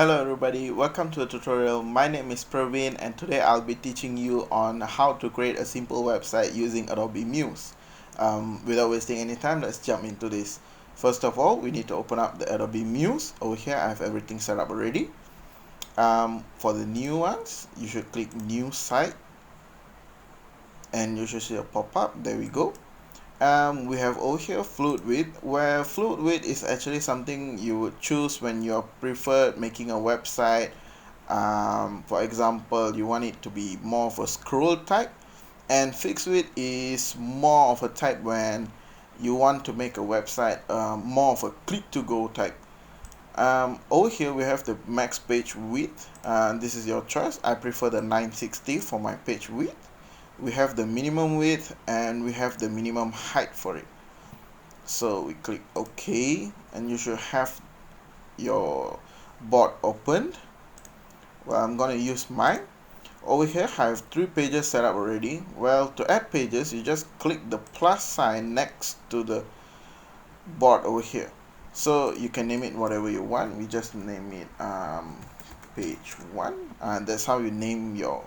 Hello everybody, welcome to the tutorial. My name is Praveen and today I'll be teaching you on how to create a simple website using Adobe Muse. Without wasting any time, let's jump into this. First of all, we need to open up the Adobe Muse. Over here I have everything set up already. For the new ones, you should click New Site and you should see a pop-up. There we go. We have over here fluid width, where fluid width is actually something you would choose when you're preferred making a website. For example, you want it to be more of a scroll type, and fixed width is more of a type when you want to make a website more of a click to go type. Over here we have the max page width. This is your choice. I prefer the 960 for my page width. We have the minimum width and we have the minimum height for it. So we click OK and you should have your board opened. Well, I'm gonna use mine. Over here I have 3 pages set up already. Well, to add pages, you just click the plus sign next to the board over here. So you can name it whatever you want. We just name it page 1, and that's how you name your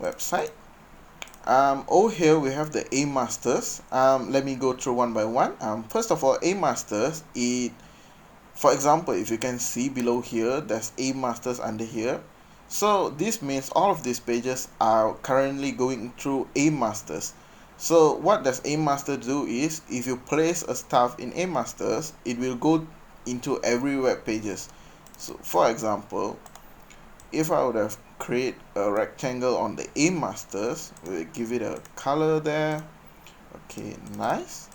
website. Over here we have the A masters. Let me go through one by one. First of all, A masters, for example, if you can see below here, there's A masters under here. So this means all of these pages are currently going through A masters. So what does A master do is, if you place a stuff in A masters, it will go into every web pages. So for example, if I would have create a rectangle on the A masters, we'll give it a color there. Okay, nice.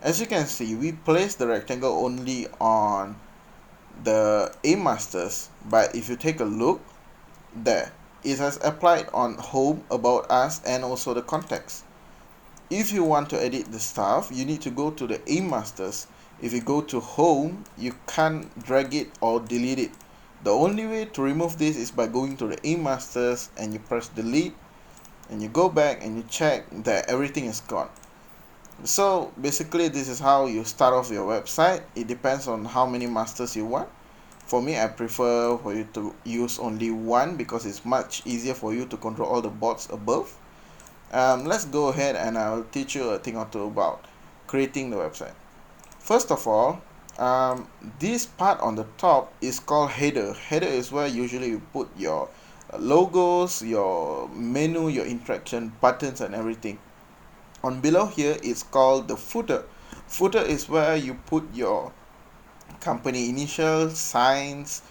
As you can see, we place the rectangle only on the A masters, but if you take a look there, it has applied on home, about us, and also the context. If you want to edit the stuff, you need to go to the A masters. If you go to home, you can't drag it or delete it. The only way to remove this is by going to the A masters and you press delete and you go back and you check that everything is gone. So basically this is how you start off your website. It depends on how many masters you want. For me, I prefer for you to use only one because it's much easier for you to control all the boards above. Let's go ahead and I'll teach you a thing or two about creating the website. First of all, this part on the top is called header. Header is where usually you put your logos, your menu, your interaction buttons and everything. On below here it's called the footer. Footer is where you put your company initials, signs,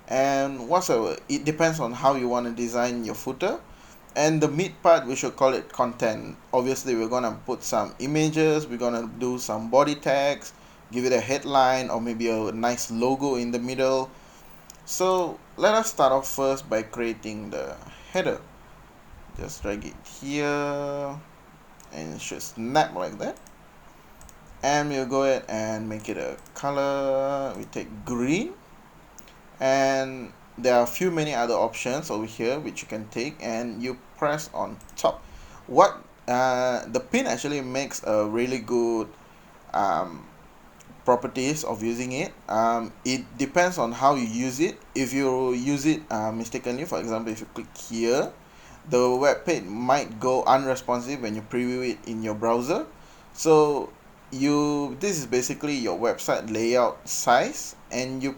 and whatsoever. It depends on how you want to design your footer. And the mid part, we should call it content. Obviously we're gonna put some images, we're gonna do some body tags, give it a headline or maybe a nice logo in the middle. So let us start off first by creating the header. Just drag it here and it should snap like that. And we'll go ahead and make it a color. We take green, and there are a few many other options over here which you can take, and you press on top. What the pin actually makes a really good properties of using it. It depends on how you use it. If you use it mistakenly, for example, if you click here, the web page might go unresponsive when you preview it in your browser. So this is basically your website layout size, and you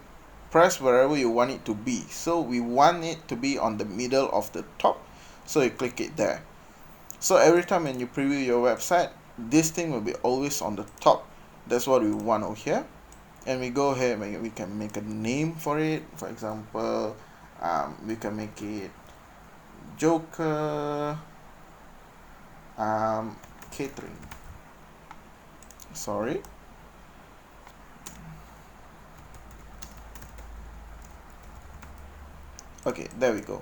press wherever you want it to be. So we want it to be on the middle of the top, so you click it there. So every time when you preview your website, this thing will be always on the top. That's what we want over here. And we go ahead and we can make a name for it. For example, we can make it Joker catering. Sorry. Okay, there we go.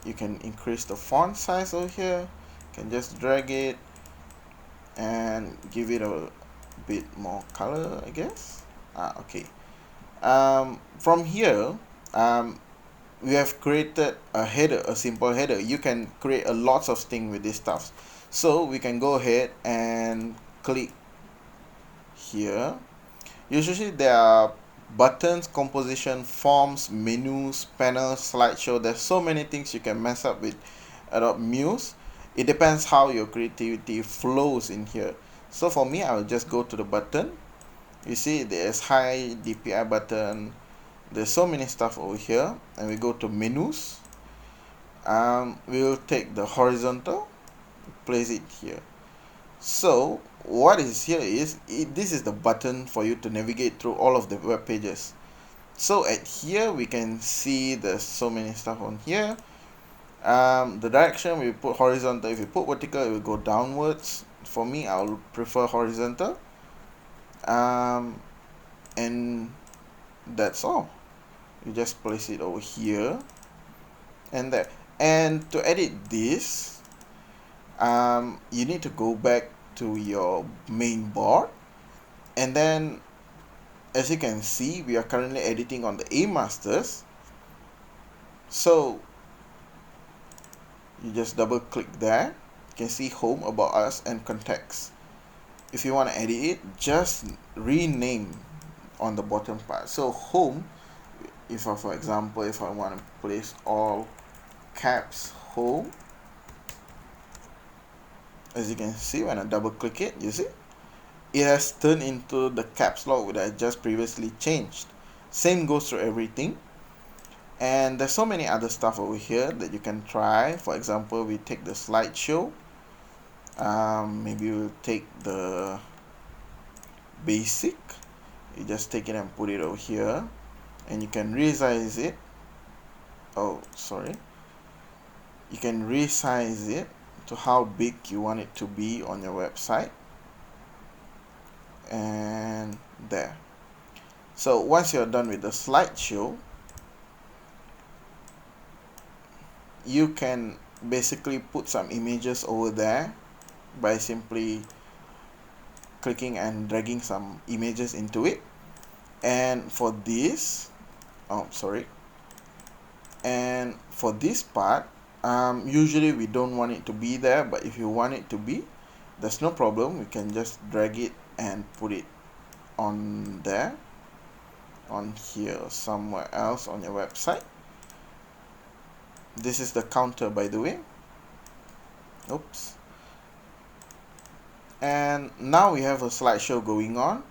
You can increase the font size over here. You can just drag it and give it a bit more color, I guess. Okay. From here, we have created a header, a simple header. You can create a lots of things with this stuff. So we can go ahead and click here. Usually there are buttons, composition, forms, menus, panels, slideshow. There's so many things you can mess up with Adobe Muse. It depends how your creativity flows in here. So for me, I'll just go to the button. You see there's high DPI button. There's so many stuff over here, and we go to menus. We'll take the horizontal, place it here. So what is here is this is the button for you to navigate through all of the web pages. So at here we can see there's so many stuff on here. The direction we put horizontal. If you put vertical, it will go downwards. For me, I'll prefer horizontal. And that's all. You just place it over here and there. And to edit this, you need to go back to your main board, and then as you can see, we are currently editing on the A masters. So you just double click there. You can see home, about us, and context. If you want to edit it, just rename on the bottom part. So home, if I, for example, if I want to place all caps home, as you can see, when I double click it, you see it has turned into the caps lock that I just previously changed. Same goes for everything. And there's so many other stuff over here that you can try. For example, we take the slideshow. Maybe we'll take the basic. You just take it and put it over here, and you can resize it. Oh, sorry. You can resize it to how big you want it to be on your website. And there. So once you're done with the slideshow, you can basically put some images over there by simply clicking and dragging some images into it. And for this, and for this part, usually we don't want it to be there, but if you want it to be, there's no problem. We can just drag it and put it on there, on here, or somewhere else on your website. This is the counter, by the way. Oops. And now we have a slideshow going on.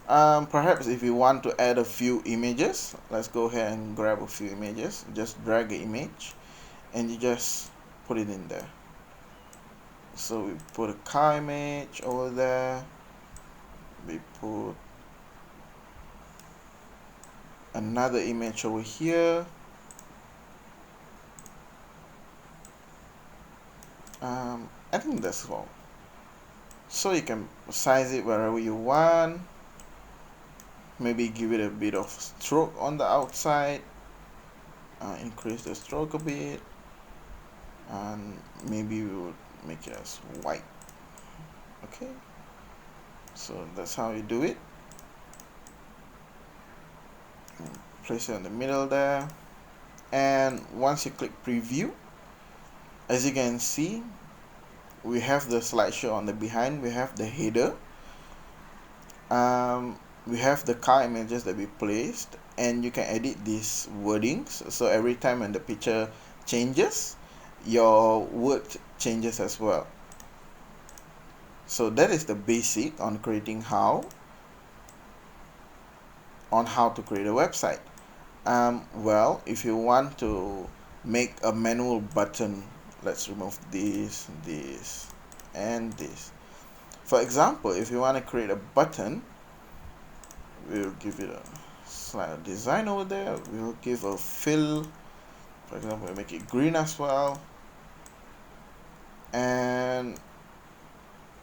Perhaps if you want to add a few images, let's go ahead and grab a few images. Just drag an image and you just put it in there. So we put a car image over there. We put another image over here. I think that's all. So you can size it wherever you want. Maybe give it a bit of stroke on the outside. Increase the stroke a bit. And maybe we would make it as white. Okay. So that's how you do it. Place it in the middle there. And once you click preview, as you can see, we have the slideshow on the behind. We have the header. We have the car images that we placed, and you can edit these wordings. So every time when the picture changes, your word changes as well. So that is the basic on creating how to create a website. Well, if you want to make a manual button, let's remove this, and this. For example, if you want to create a button, we'll give it a slide design over there. We'll give a fill. For example, we'll make it green as well. And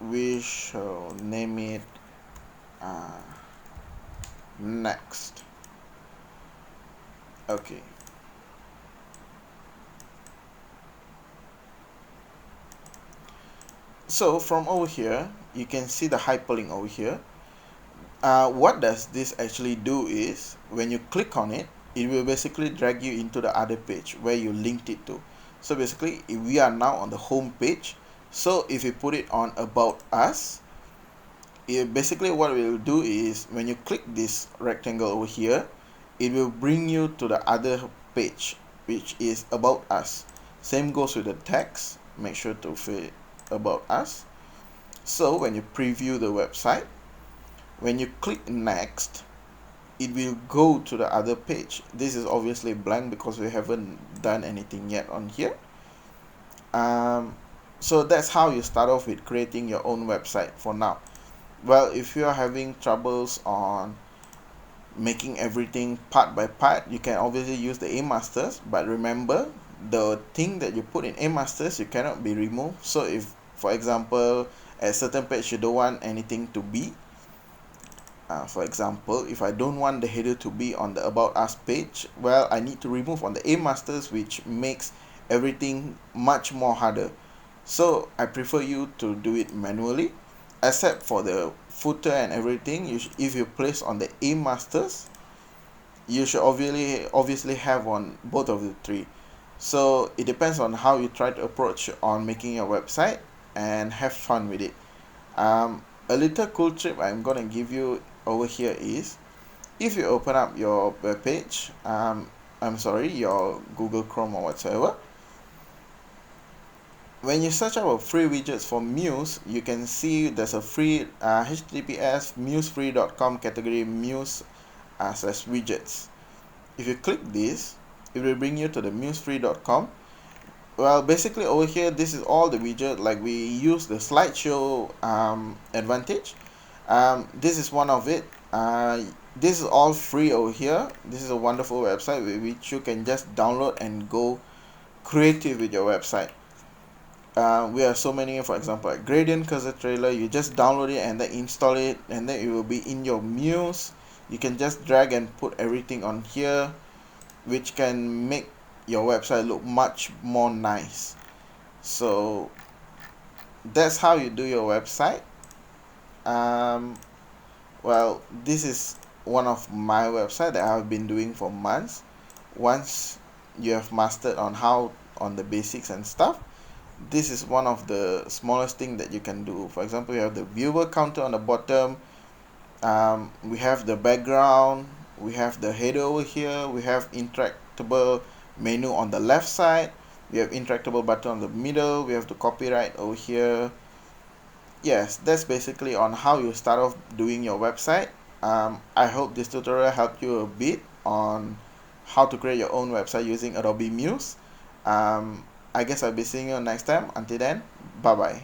we shall name it next. Okay. So from over here, you can see the hyperlink over here. What does this actually do is, when you click on it, it will basically drag you into the other page where you linked it to. So basically, we are now on the home page. So if you put it on About Us, Basically what we will do is when you click this rectangle over here, it will bring you to the other page, which is about us. Same goes with the text. Make sure to fill about us. So when you preview the website, when you click next, it will go to the other page. This is obviously blank because we haven't done anything yet on here. So that's how you start off with creating your own website for now. Well, if you are having troubles on making everything part by part, you can obviously use the eMasters, but remember, the thing that you put in eMasters, you cannot be removed. So if, for example, at a certain page you don't want anything to be, for example, if I don't want the header to be on the About Us page, well, I need to remove on the eMasters, which makes everything much more harder. So I prefer you to do it manually, except for the footer and everything. If you place on the eMasters, you should obviously have on both of the three. So it depends on how you try to approach on making your website, and have fun with it. A little cool tip I'm gonna give you over here is, if you open up your web page, your Google Chrome or whatsoever, when you search up free widgets for Muse, you can see there's a free https musefree.com category Muse / widgets. If you click this, it will bring you to the musefree.com. Well, basically over here, this is all the widget. Like, we use the slideshow advantage. This is one of it. This is all free over here. This is a wonderful website which you can just download and go creative with your website. We have so many, for example, like gradient cursor trailer. You just download it and then install it, and then it will be in your Muse. You can just drag and put everything on here, which can make your website look much more nice. So that's how you do your website. Well, this is one of my website that I've been doing for months. Once you have mastered on the basics and stuff, this is one of the smallest thing that you can do. For example, you have the viewer counter on the bottom. We have the background, we have the header over here, we have interactable menu on the left side, we have interactable button on the middle, we have the copyright over here. Yes, that's basically on how you start off doing your website. I hope this tutorial helped you a bit on how to create your own website using Adobe Muse. I guess I'll be seeing you next time. Until then, bye bye.